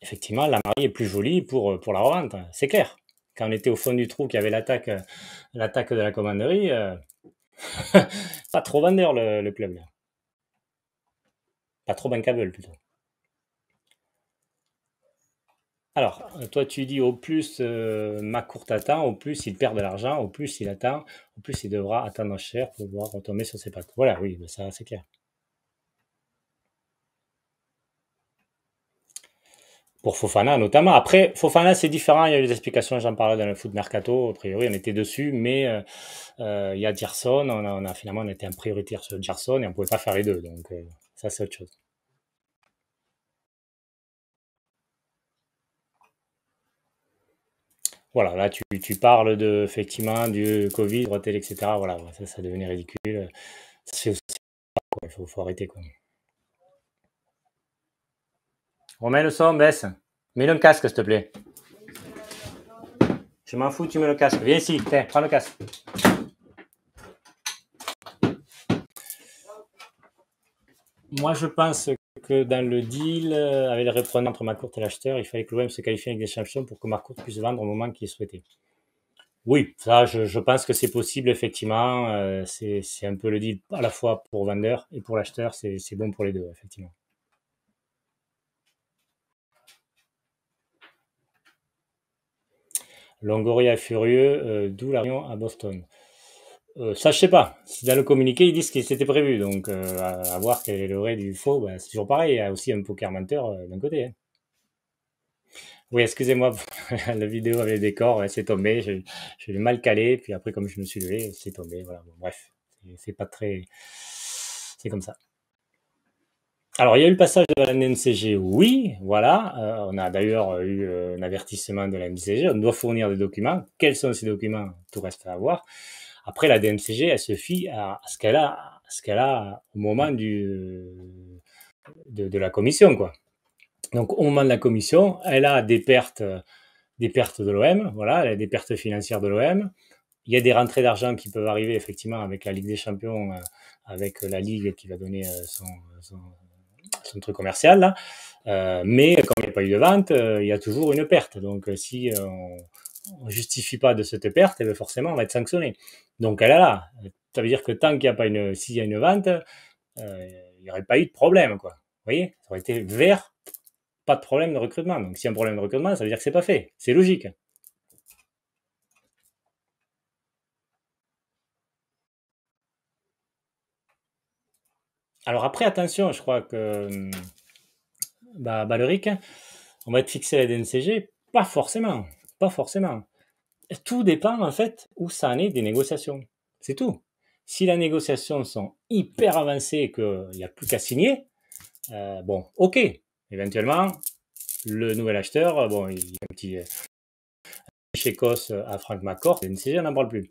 Effectivement, la mariée est plus jolie pour la revente, c'est clair. Quand on était au fond du trou, qu'il y avait l'attaque de la commanderie, pas trop vendeur le club là. Pas trop bankable plutôt. Alors, toi, tu dis au plus McCourt attend, au plus il perd de l'argent, au plus il attend, au plus il devra attendre cher pour pouvoir retomber sur ses pattes. Voilà, oui, ben ça, c'est clair. Pour Fofana notamment. Après, Fofana, c'est différent. Il y a eu des explications, j'en parlais dans le foot mercato. A priori, on était dessus, mais il y a Gerson. Finalement, on était en prioritaire sur Gerson et on pouvait pas faire les deux. Donc, ça, c'est autre chose. Voilà, là, tu parles de, effectivement du Covid, Rotel, etc. Voilà, ça devenait ridicule. C'est aussi, quoi. Il faut arrêter, quoi. Remets le son, baisse. Mets le casque, s'il te plaît. Je m'en fous, tu mets le casque. Viens ici, tiens, prends le casque. Moi, je pense que dans le deal, avec le repreneur entre McCourt et l'acheteur, il fallait que l'OM se qualifie avec des champions pour que McCourt puisse vendre au moment qu'il souhaitait. Oui, ça, je pense que c'est possible, effectivement. C'est un peu le deal à la fois pour vendeur et pour l'acheteur. C'est bon pour les deux, effectivement. Longoria est furieux, d'où la réunion à Boston. Ça, je sais pas. Si dans le communiqué, ils disent que c'était prévu. Donc, à voir quel est le vrai du faux, ben, c'est toujours pareil. Il y a aussi un poker menteur d'un côté, hein. Oui, excusez-moi, la vidéo avec les décors, ouais, c'est tombé. Je l'ai mal calé. Puis après, comme je me suis levé, c'est tombé. Voilà. Bon, bref, c'est pas très. C'est comme ça. Alors, il y a eu le passage de la NCG, oui, voilà. On a d'ailleurs eu un avertissement de la NCG. On doit fournir des documents. Quels sont ces documents? Tout reste à voir. Après, la DNCG, elle se fie à ce qu'elle a au moment de la commission, quoi. Donc, au moment de la commission, elle a des pertes de l'OM, voilà, elle a des pertes financières de l'OM. Il y a des rentrées d'argent qui peuvent arriver effectivement avec la Ligue des Champions, avec la Ligue qui va donner son truc commercial là. Mais comme il n'y a pas eu de vente, il y a toujours une perte. Donc si on ne justifie pas de cette perte, eh bien, forcément on va être sanctionné. Donc elle est là. Ça veut dire que tant qu'il n'y a pas s'il y a une vente, il n'y aurait pas eu de problème, quoi. Vous voyez, ça aurait été vert, pas de problème de recrutement. Donc s'il y a un problème de recrutement, ça veut dire que c'est pas fait. C'est logique. Alors après, attention, je crois que Baleric, on va être fixé à la DNCG. Pas forcément. Pas forcément. Tout dépend en fait où ça en est des négociations. C'est tout. Si les négociations sont hyper avancées et qu'il n'y a plus qu'à signer, bon, ok. Éventuellement, le nouvel acheteur, bon, il y a un petit chécos à Franck McCourt, le NCG n'en parle plus.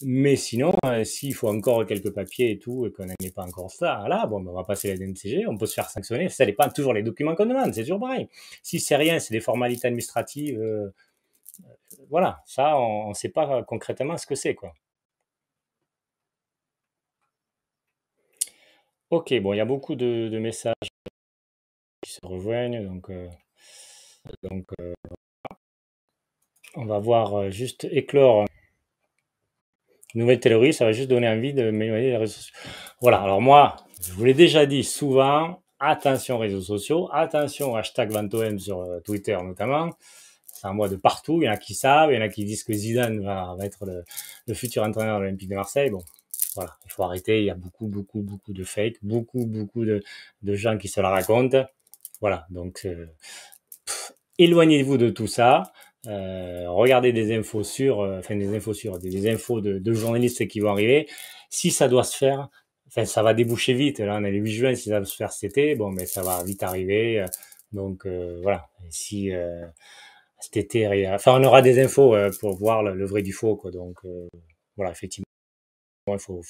Mais sinon, s'il faut encore quelques papiers et tout, et qu'on n'en est pas encore ça, là, bon, ben, on va passer la DNCG, on peut se faire sanctionner. Ça dépend toujours les documents qu'on demande, c'est toujours pareil. Si c'est rien, c'est des formalités administratives, voilà, ça, on ne sait pas concrètement ce que c'est, quoi. Ok, bon, il y a beaucoup de messages qui se rejoignent, donc, on va voir juste éclore une nouvelle théorie, ça va juste donner envie de m'éloigner des réseaux sociaux. Voilà, alors moi, je vous l'ai déjà dit souvent, attention aux réseaux sociaux, attention au hashtag VanToem sur Twitter notamment, ça envoie de partout, il y en a qui savent, il y en a qui disent que Zidane va être le futur entraîneur de l'Olympique de Marseille, bon, voilà, il faut arrêter, il y a beaucoup, beaucoup, beaucoup de fake, beaucoup, beaucoup de gens qui se la racontent, voilà, donc éloignez-vous de tout ça. Regardez des infos sûres, enfin des infos sûres, des infos de journalistes qui vont arriver. Si ça doit se faire, enfin ça va déboucher vite. Là, on est le 8 juin, si ça doit se faire cet été, bon, mais ça va vite arriver. Donc voilà. Et si cet été, enfin on aura des infos pour voir le vrai du faux, quoi. Donc voilà, effectivement, il faut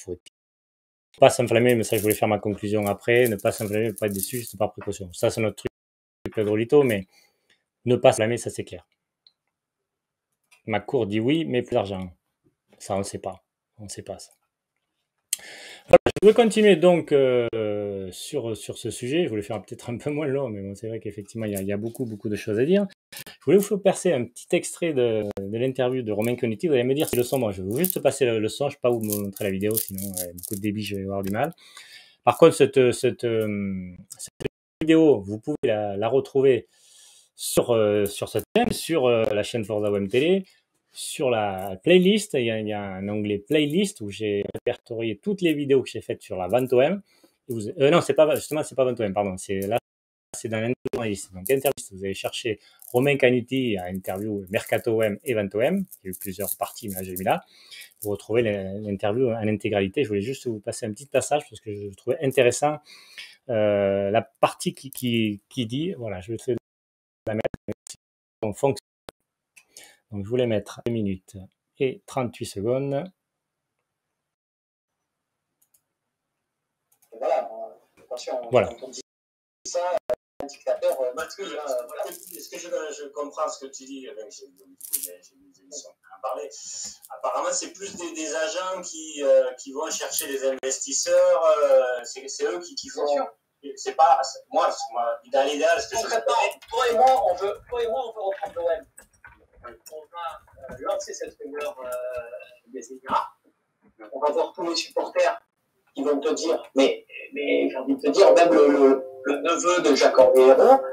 pas s'enflammer. Mais ça, je voulais faire ma conclusion après. Ne pas s'enflammer, ne pas être déçu, juste par précaution. Ça, c'est notre truc, Pedro Lito, mais ne pas s'enflammer, ça c'est clair. Ma cour dit oui, mais plus d'argent. Ça, on ne sait pas. On ne sait pas ça. Voilà, je vais continuer donc sur ce sujet. Je voulais faire peut-être un peu moins long, mais bon, c'est vrai qu'effectivement, il y a beaucoup, beaucoup de choses à dire. Je voulais vous faire passer un petit extrait de l'interview de Romain Conetti. Vous allez me dire si le son, moi, je vais juste passer le son. Je ne vais pas vous montrer la vidéo, sinon, beaucoup de débit, je vais avoir du mal. Par contre, cette vidéo, vous pouvez la retrouver sur cette chaîne, sur la chaîne Forza Web Télé, sur la playlist. Il y a un onglet playlist où j'ai répertorié toutes les vidéos que j'ai faites sur la vente OM. Non, c'est pas justement, c'est pas vente OM, pardon. C'est dans l'interview. Donc, interview, vous allez chercher Romain Canuti à interview Mercato OM et Vente OM. Il y a eu plusieurs parties, mais là, j'ai mis là. Vous retrouvez l'interview en intégralité. Je voulais juste vous passer un petit passage parce que je trouvais intéressant la partie qui dit, voilà, je vais te la mettre en fonction. Donc, je voulais mettre 2 minutes et 38 secondes. Voilà, attention, voilà. Quand on dit ça, dictateur, voilà. Est-ce que je comprends ce que tu dis? J'ai vu des émissions qui en parlaient. Apparemment, c'est plus des agents qui vont chercher les investisseurs. C'est eux qui font. C'est pas moi, dans l'idéal, ce que je fais. Toi et moi, on veut reprendre l'OM. On va lancer cette rumeur des Émirats. On va voir tous les supporters qui vont te dire, mais j'ai envie de te dire, même le neveu de Jacques-Henri Hérault,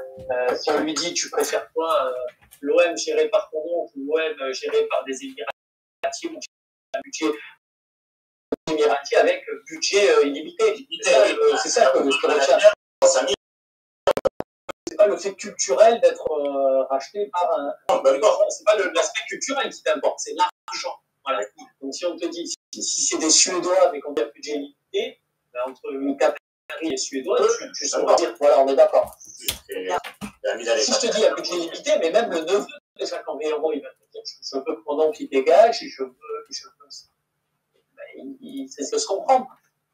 si on lui dit, tu préfères quoi, l'OM géré par ton oncle ou l'OM géré par des Émiratiers ou un budget émiratier avec budget illimité. C'est ça que je recherche. C'est pas le fait culturel d'être racheté par un. C'est pas l'aspect culturel qui t'importe, c'est l'argent. Voilà. Donc si on te dit, si c'est des Suédois mais qu'on a un budget limité, entre Qatari et les Suédois, tu sauras dire, voilà, on est d'accord. Si je te dis un budget limité, mais même le neveu de Jacques-Henri Hérault, il va te dire, je veux que mon oncle il dégage et je veux ça. C'est de se comprendre.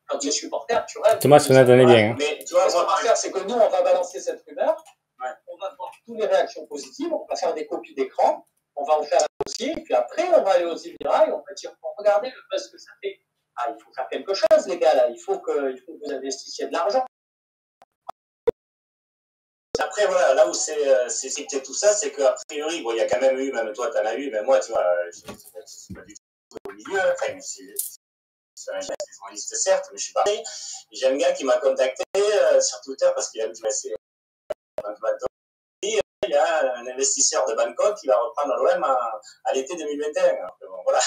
Quand tu es supporter, tu rêves. Thomas, ça m'attendait bien. Mais tu vois, ce qu'on va faire, c'est que nous, on va balancer cette rumeur, on va voir toutes les réactions positives, on va faire des copies d'écran, on va en faire un dossier, et puis après, on va aller aux Émirats et on va dire, regardez le buzz que ça fait. Ah, il faut faire quelque chose, les gars, là. Il faut que vous investissiez de l'argent. Après, voilà, là où c'est tout ça, c'est qu'a priori, bon, il y a quand même eu, même toi, t'en as eu, mais moi, tu vois, je suis pas du tout au milieu, enfin, c'est un journaliste, certes, mais je suis pareil. J'ai un gars qui m'a contacté sur Twitter parce qu'il a vu passer il y a un investisseur de Bangkok qui va reprendre l'OM à l'été 2021. Alors, bon, voilà.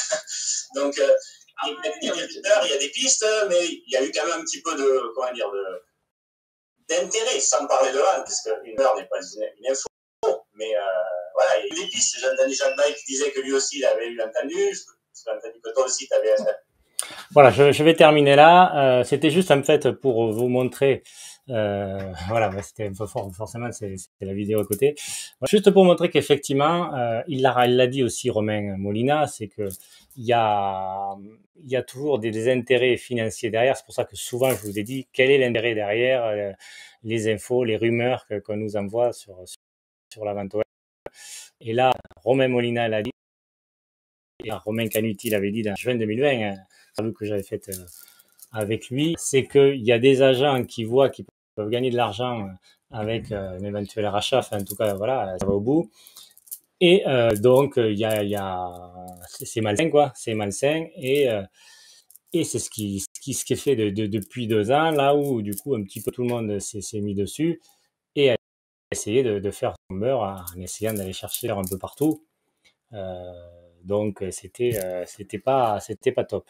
Donc, il y a des pistes, mais il y a eu quand même un petit peu de, comment dire, d'intérêt, sans parler de vente, parce qu'une heure n'est pas une info. Mais voilà, il y a eu des pistes. J'ai entendu Jean-Baptiste qui disait que lui aussi, il avait eu entendu. J'ai entendu que toi aussi, tu avais entendu. Voilà, je vais terminer là. C'était juste en fait pour vous montrer, voilà, c'était un peu fort, forcément, c'est la vidéo à côté. Juste pour montrer qu'effectivement, il l'a dit aussi Romain Molina, c'est que il y a toujours des intérêts financiers derrière. C'est pour ça que souvent je vous ai dit quel est l'intérêt derrière les infos, les rumeurs qu'on nous envoie sur la vente web. Et là, Romain Molina l'a dit. Et Romain Canuti l'avait dit dans juin 2020, l'interview que j'avais faite avec lui, c'est qu'il y a des agents qui voient qu'ils peuvent gagner de l'argent avec un éventuel rachat, enfin en tout cas voilà, ça va au bout. Et donc c'est malsain quoi, c'est malsain et c'est ce qui est fait depuis 2 ans, là où du coup un petit peu tout le monde s'est mis dessus et a essayé de faire son beurre en essayant d'aller chercher un peu partout. Donc c'était pas top.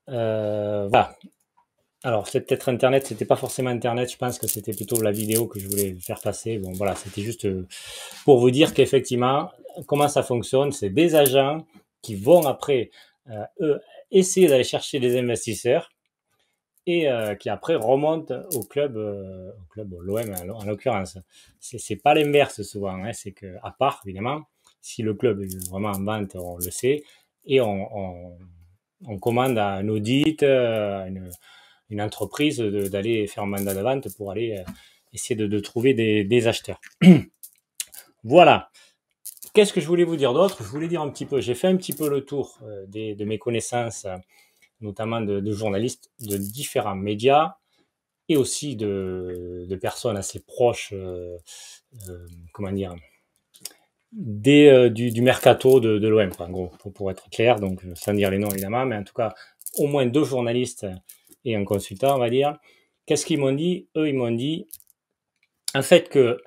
Voilà. Alors c'est peut-être Internet, c'était pas forcément Internet, je pense que c'était plutôt la vidéo que je voulais faire passer. Bon voilà, c'était juste pour vous dire qu'effectivement, comment ça fonctionne, c'est des agents qui vont après eux essayer d'aller chercher des investisseurs et qui après remontent au club l'OM en l'occurrence. C'est pas l'inverse souvent, hein, c'est que à part évidemment si le club est vraiment en vente, on le sait, et on commande à un audit, une entreprise d'aller faire un mandat de vente pour aller essayer de trouver des acheteurs. Voilà. Qu'est-ce que je voulais vous dire d'autre? Je voulais dire un petit peu, j'ai fait un petit peu le tour de mes connaissances, notamment de journalistes de différents médias et aussi de personnes assez proches, comment dire, du mercato de l'OM, en gros, pour être clair, donc sans dire les noms évidemment, mais en tout cas, au moins 2 journalistes et un consultant, on va dire. Qu'est-ce qu'ils m'ont dit? Eux, ils m'ont dit, en fait, que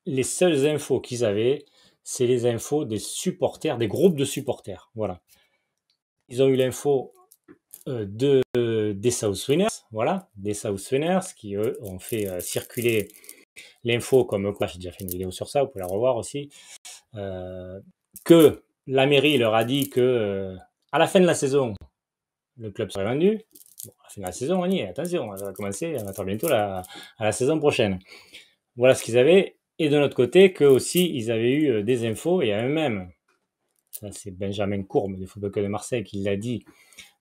les seules infos qu'ils avaient, c'est les infos des supporters, des groupes de supporters. Voilà. Ils ont eu l'info des South Winners, voilà, des South Winners qui, eux, ont fait circuler l'info comme quoi, j'ai déjà fait une vidéo sur ça, vous pouvez la revoir aussi, que la mairie leur a dit que à la fin de la saison, le club serait vendu. Bon, à la fin de la saison, on y est, attention, on va commencer, on attend bientôt à la saison prochaine. Voilà ce qu'ils avaient. Et de notre côté, qu'eux aussi, ils avaient eu des infos, et eux-mêmes, ça c'est Benjamin Courbe du Football Club de Marseille qui l'a dit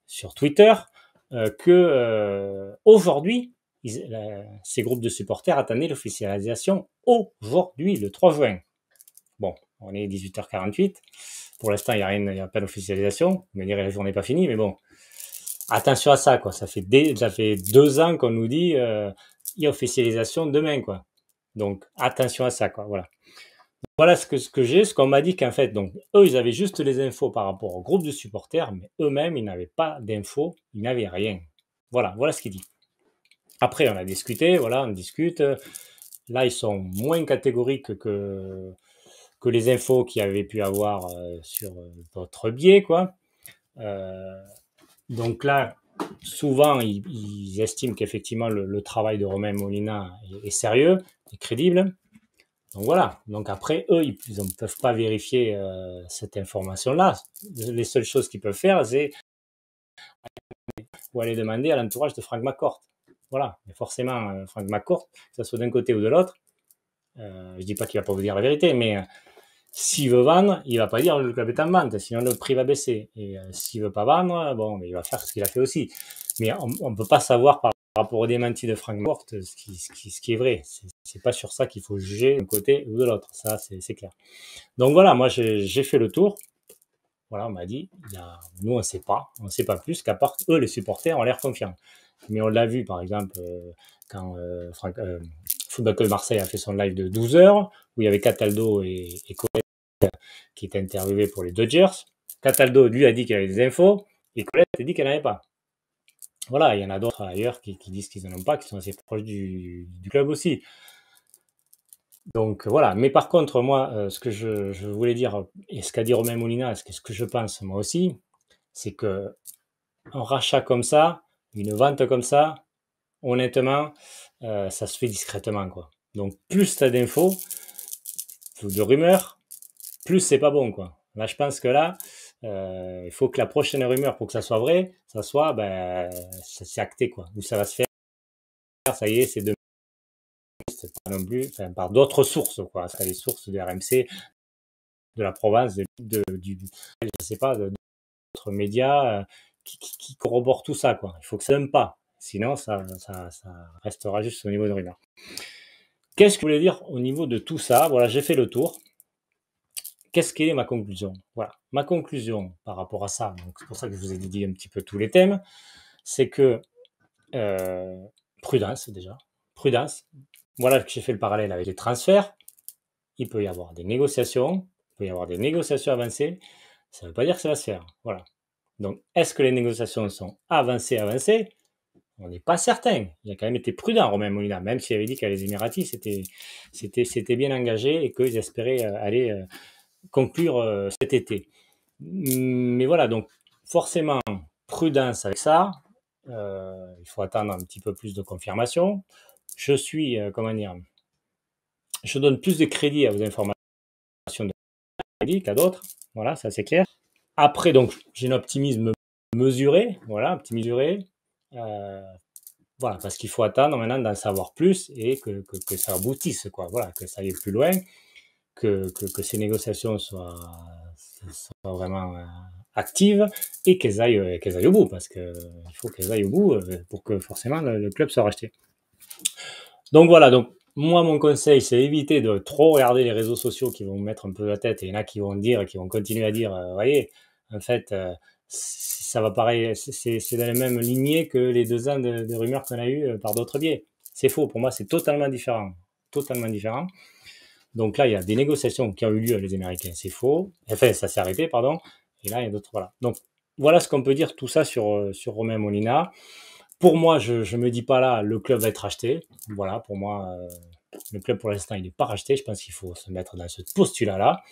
sur Twitter, que aujourd'hui, ces groupes de supporters attendaient l'officialisation aujourd'hui, le 3 juin. Bon, on est 18h48. Pour l'instant, il n'y a pas d'officialisation. Vous me direz, la journée n'est pas finie, mais bon, attention à ça, quoi. Ça fait 2 ans qu'on nous dit il y a officialisation demain, quoi. Donc, attention à ça, quoi. Voilà. Voilà ce que j'ai, ce qu'on m'a dit qu'en fait, donc, eux, ils avaient juste les infos par rapport au groupe de supporters, mais eux-mêmes, ils n'avaient pas d'infos, ils n'avaient rien. Voilà ce qu'il dit. Après, on a discuté, voilà, on discute. Là, ils sont moins catégoriques que les infos qu'il y avait pu avoir sur votre biais, quoi. Donc là, souvent, ils estiment qu'effectivement, le travail de Romain Molina est sérieux, est crédible. Donc voilà. Donc après, eux, ils ne peuvent pas vérifier cette information-là. Les seules choses qu'ils peuvent faire, c'est aller demander à l'entourage de Frank McCourt. Voilà. Mais forcément, Frank McCourt, que ce soit d'un côté ou de l'autre, je ne dis pas qu'il ne va pas vous dire la vérité, mais s'il veut vendre, il ne va pas dire le club est en vente, sinon le prix va baisser. Et s'il ne veut pas vendre, bon, il va faire ce qu'il a fait aussi. Mais on ne peut pas savoir par rapport au démenti de Frank McCourt ce qui est vrai. C'est pas sur ça qu'il faut juger d'un côté ou de l'autre. Ça, c'est clair. Donc voilà, moi j'ai fait le tour. Voilà, on m'a dit, nous on ne sait pas plus qu'à part eux, les supporters, ont l'air confiants. Mais on l'a vu par exemple quand Football Club Marseille a fait son live de 12 heures, où il y avait Cataldo et Colette qui étaient interviewés pour les Dodgers. Cataldo, lui, a dit qu'il avait des infos, et Colette a dit qu'elle n'avait pas. Voilà, il y en a d'autres ailleurs qui disent qu'ils n'en ont pas, qui sont assez proches du club aussi. Donc voilà, mais par contre, moi, ce que je voulais dire, et ce qu'a dit Romain Molina, ce que je pense moi aussi, c'est que un rachat comme ça, une vente comme ça, honnêtement, ça se fait discrètement, quoi. Donc plus tu as d'infos, de rumeurs, plus c'est pas bon, quoi. Là, je pense que là, il faut que la prochaine rumeur, pour que ça soit vrai, ça soit, c'est acté, quoi. Ou ça va se faire, ça y est, c'est demain. C'est pas non plus, enfin, par d'autres sources, quoi. C'est les sources de RMC, de la province, je sais pas, d'autres médias qui corroborent tout ça, quoi. Il faut que ça donne pas. Sinon, ça restera juste au niveau de rumeurs. Qu'est-ce que je voulais dire au niveau de tout ça? Voilà, j'ai fait le tour. Qu'est-ce qu'est ma conclusion? Voilà, ma conclusion par rapport à ça, donc c'est pour ça que je vous ai dit un petit peu tous les thèmes, c'est que prudence déjà, prudence. Voilà que j'ai fait le parallèle avec les transferts. Il peut y avoir des négociations, il peut y avoir des négociations avancées. Ça ne veut pas dire que ça va se faire. Voilà. Donc, est-ce que les négociations sont avancées? On n'est pas certain. Il a quand même été prudent, Romain Molina, même s'il avait dit qu'à les Émiratis, c'était bien engagé et qu'ils espéraient aller conclure cet été. Mais voilà, donc forcément, prudence avec ça. Il faut attendre un petit peu plus de confirmation. Je suis, je donne plus de crédit à vos informations de crédit qu'à d'autres. Voilà, ça c'est clair. Après, donc, j'ai un optimisme mesuré. Voilà, voilà, parce qu'il faut attendre maintenant d'en savoir plus et que ça aboutisse, quoi. Voilà, que ça aille plus loin, que ces négociations soient vraiment actives et qu'elles aillent au bout, parce qu'il faut qu'elles aillent au bout pour que forcément le club soit racheté. Donc voilà, donc moi mon conseil c'est éviter de trop regarder les réseaux sociaux qui vont vous mettre un peu la tête, et il y en a qui vont continuer à dire, voyez, en fait, ça va pareil, c'est dans la même lignée que les 2 ans de rumeurs qu'on a eu par d'autres biais. C'est faux, pour moi c'est totalement différent. Donc là, il y a des négociations qui ont eu lieu avec les Américains, c'est faux. Enfin, ça s'est arrêté, pardon. Et là, il y a d'autres, voilà. Donc voilà ce qu'on peut dire tout ça sur Romain Molina. Pour moi, je me dis pas là, le club va être racheté. Voilà, pour moi, Le club, pour l'instant, il n'est pas racheté. Je pense qu'il faut se mettre dans ce postulat-là.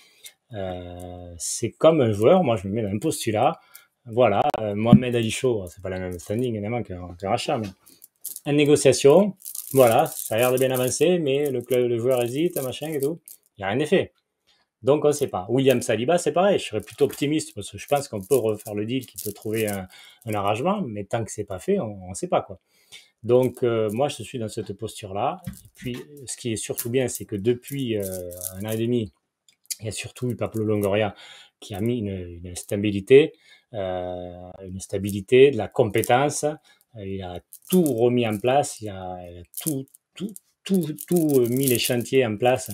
C'est comme un joueur. Moi, je me mets dans un postulat. Voilà, Mohamed Ali Chaud, c'est pas la même standing évidemment qu'un rachat, mais en négociation, voilà, ça a l'air de bien avancer, mais le joueur hésite, machin et tout. Il n'y a rien d'effet. Donc, on ne sait pas. William Saliba, c'est pareil. Je serais plutôt optimiste parce que je pense qu'on peut refaire le deal, qu'il peut trouver un arrangement, mais tant que c'est pas fait, on ne sait pas, quoi. Donc, moi, je suis dans cette posture-là. Et puis, ce qui est surtout bien, c'est que depuis un an et demi, il y a surtout eu Pablo Longoria qui a mis une stabilité, de la compétence. Il a tout remis en place, il a tout mis les chantiers en place,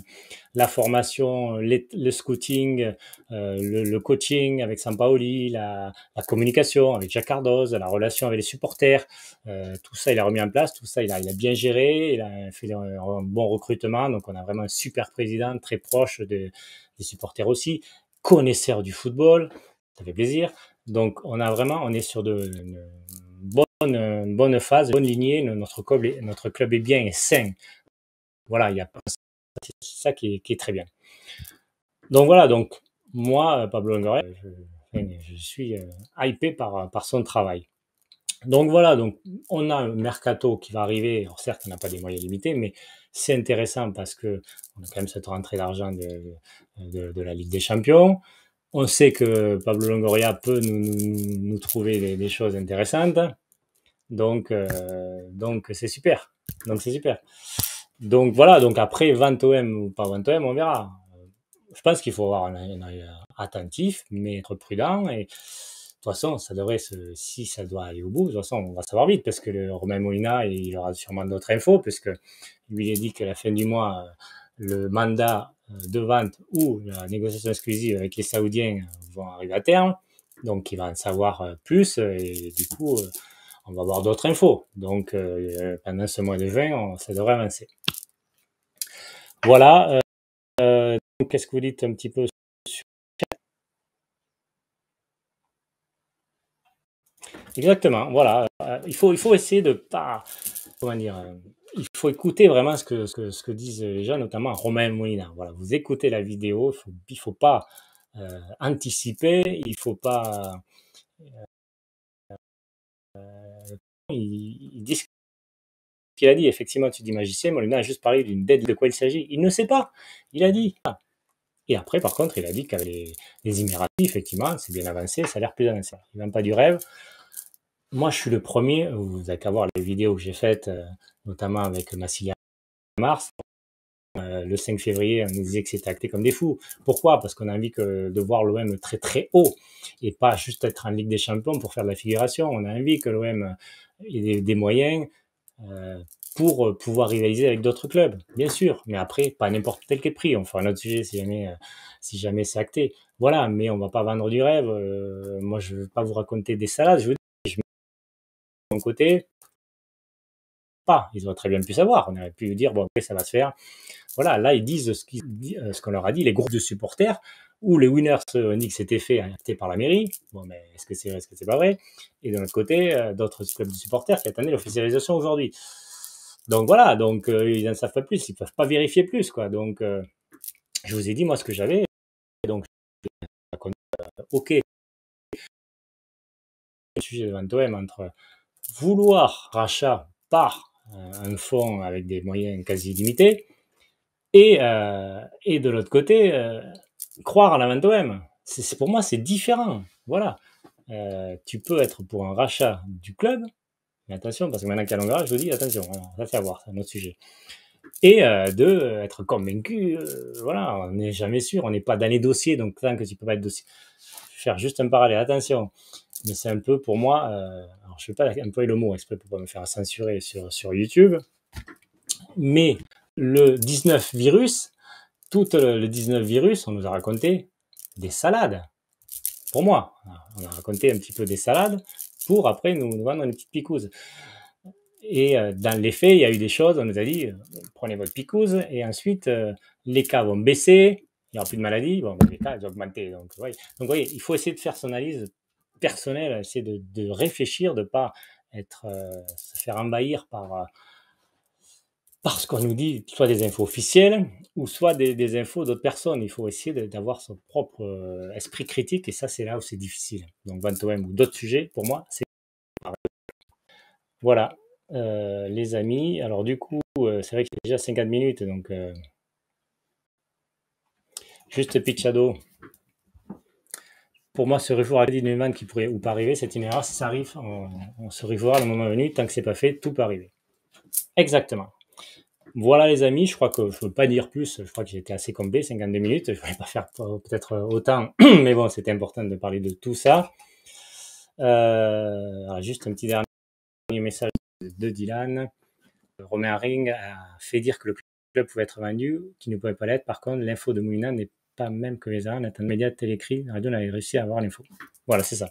la formation, le scouting, le coaching avec Sampaoli, la communication avec Jacques Cardoz, la relation avec les supporters, tout ça il a remis en place, tout ça il a bien géré, il a fait un bon recrutement, donc on a vraiment un super président très proche des supporters aussi, connaisseur du football, ça fait plaisir. Donc on est sur une bonne phase, une bonne lignée, notre club est bien et sain. Voilà, il y a c'est ça qui est très bien. Donc voilà, donc moi, Pablo Longoria, je suis hypé par son travail. Donc voilà, donc on a un mercato qui va arriver. Alors certes, on n'a pas des moyens limités, mais c'est intéressant parce que on a quand même cette rentrée d'argent de la Ligue des Champions. On sait que Pablo Longoria peut nous trouver des choses intéressantes. Donc c'est super. Donc voilà, donc après 20 OM ou pas 20 OM, on verra. Je pense qu'il faut avoir un œil attentif, mais être prudent. Et de toute façon, si ça doit aller au bout, de toute façon, on va savoir vite, parce que le Romain Molina, il aura sûrement d'autres infos, puisque lui, il a dit qu'à la fin du mois, le mandat de vente ou la négociation exclusive avec les Saoudiens vont arriver à terme. Donc, il va en savoir plus, et du coup, on va avoir d'autres infos. Donc, pendant ce mois de juin, ça devrait avancer. Voilà. Qu'est-ce que vous dites un petit peu sur... Exactement, voilà. Il faut essayer de pas... Comment dire il faut écouter vraiment ce que disent les gens, notamment Romain Molina. Voilà, vous écoutez la vidéo, il faut pas anticiper, il faut pas... il dit ce qu'il a dit. Effectivement, tu dis magicien, Molina a juste parlé d'une dette, de quoi il s'agit. Il ne sait pas. Il a dit. Et après, par contre, il a dit qu'avec les Émiratis, effectivement, c'est bien avancé, ça a l'air plus avancé. Il ne vend pas du rêve. Moi, je suis le premier, vous n'avez qu'à voir les vidéos que j'ai faites, notamment avec Massilia Mars. Le 5 février, on nous disait que c'était acté comme des fous. Pourquoi? Parce qu'on a envie de voir l'OM très très haut et pas juste être en Ligue des Champions pour faire de la figuration. On a envie que l'OM ait des moyens pour pouvoir rivaliser avec d'autres clubs, bien sûr. Mais après, pas n'importe quel prix. On fera un autre sujet si jamais c'est acté. Voilà, mais on va pas vendre du rêve. Moi, je ne veux pas vous raconter des salades. Je veux dire, je mets de mon côté. Pas. Ils auraient très bien pu savoir. On aurait pu dire, bon, après, ça va se faire. Voilà, là, ils disent ce qu'on leur a dit, les groupes de supporters, où les winners ont dit que c'était fait, acté par la mairie. Bon, mais est-ce que c'est vrai, est-ce que c'est pas vrai? Et de l'autre côté, d'autres clubs de supporters qui attendaient l'officialisation aujourd'hui. Donc voilà, donc ils n'en savent pas plus, ils peuvent pas vérifier plus, quoi. Donc, je vous ai dit, moi, ce que j'avais. Donc, ok, le sujet de Vantoem entre vouloir rachat par un fonds avec des moyens quasi limités, et de l'autre côté, croire à la vente OM. Pour moi, c'est différent. Voilà. Tu peux être pour un rachat du club, mais attention, parce que maintenant qu'il y a Longoria, je vous dis, attention, ça fait à voir, c'est un autre sujet. Et être convaincu, voilà, on n'est jamais sûr, on n'est pas dans les dossiers, donc tant que tu peux pas être dossier. Faire juste un parallèle, attention. Mais c'est un peu pour moi, alors je ne vais pas employer le mot exprès pour pas me faire censurer sur YouTube, mais le 19 virus, tout le 19 virus, on nous a raconté des salades. Pour moi, on a raconté un petit peu des salades pour après nous vendre une petite picouse. Et dans les faits, il y a eu des choses, on nous a dit, prenez votre picouse, et ensuite, les cas vont baisser, il n'y aura plus de maladies, bon, les cas, ils vont augmenter. Donc, vous voyez, il faut essayer de faire son analyse personnelle, essayer de réfléchir, de ne pas se faire envahir par parce qu'on nous dit soit des infos officielles ou soit des infos d'autres personnes. Il faut essayer d'avoir son propre esprit critique et ça, c'est là où c'est difficile. Donc, Ventothem ou d'autres sujets, pour moi, c'est voilà, les amis. Alors, du coup, c'est vrai qu'il est déjà 50 minutes, donc juste Pichado. Pour moi, se revoir à Neumann qui pourrait ou pas arriver, c'est une erreur. Si ça arrive, on se reverra le moment venu. Tant que c'est pas fait, tout peut arriver. Exactement. Voilà les amis, je crois que je ne peux pas dire plus, je crois que j'étais assez complet, 52 minutes, je ne voulais pas faire peut-être autant, mais bon, c'était important de parler de tout ça. Juste un petit dernier message de Dylan. Romain Ring a fait dire que le club pouvait être vendu, qui ne pouvait pas l'être. Par contre, l'info de Moulinan n'est pas même que les arènes, un média télécrit, la radio n'avait réussi à avoir l'info. Voilà, c'est ça.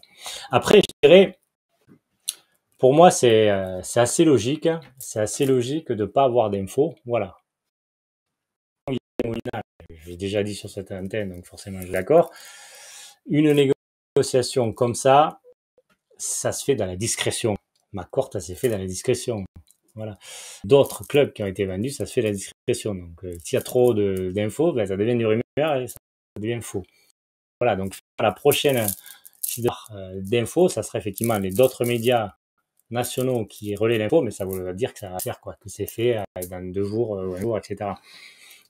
Après, je dirais, pour moi, c'est assez logique. C'est assez logique de ne pas avoir d'infos. Voilà. J'ai déjà dit sur cette antenne, donc forcément, je suis d'accord. Une négociation comme ça se fait dans la discrétion. McCourt, ça s'est fait dans la discrétion. Voilà. D'autres clubs qui ont été vendus, ça se fait dans la discrétion. Donc, s'il y a trop d'infos, ben, ça devient du rumeur et ça devient faux. Voilà. Donc, la prochaine d'infos, ça serait effectivement les d'autres médias nationaux qui relaient l'info, mais ça veut dire que ça va faire quoi, que c'est fait dans 2 jours ou un jour, etc.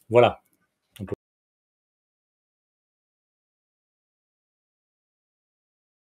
Voilà.